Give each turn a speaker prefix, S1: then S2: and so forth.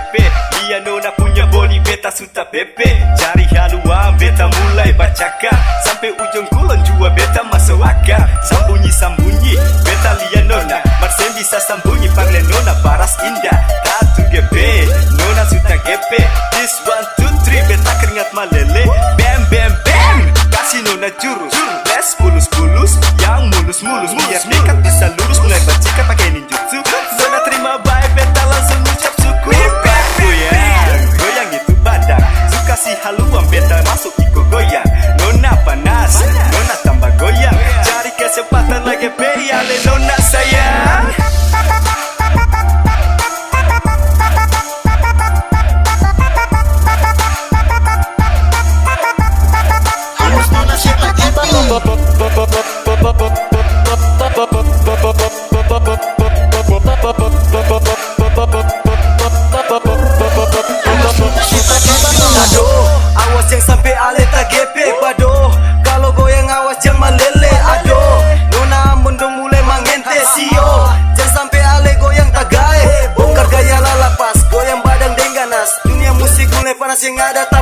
S1: gepe. Dia nona punya body, beta suta pepe. Cari haluan, beta mulai bacakan. Sampai ujung kulon jua beta masuk akal. Sambunyi-sambunyi, beta lihat nona. Marsen bisa sambunyi, panggil nona paras indah. Tatu gepe, nona suta gepe. This 1, 2, 3, beta keringat malele. Bam, bam, bam, kasih nona jurus. Les mulus-mulus, yang mulus-mulus. Biar nekat bisa lurus, mulai bacikan pakai ninjutsu. Nona terima baik, beta langsung ucap syukur. Goyang, goyang itu badan. Suka si haluan, beta masuk ikut goyang. Nona panas, nona tambah goyang. Cari kesempatan lagi ale nona sayang.
S2: Aduh, awas yang sampai ale tak gepek. Aduh, kalau goyang awas jangan meleleh. Aduh, nona mendung mulai mangente. Sio, jangan sampai ale goyang tak gae. Bongkar gaya lalapas, goyang badan dengan ganas. Dunia musik mulai panas yang ada tak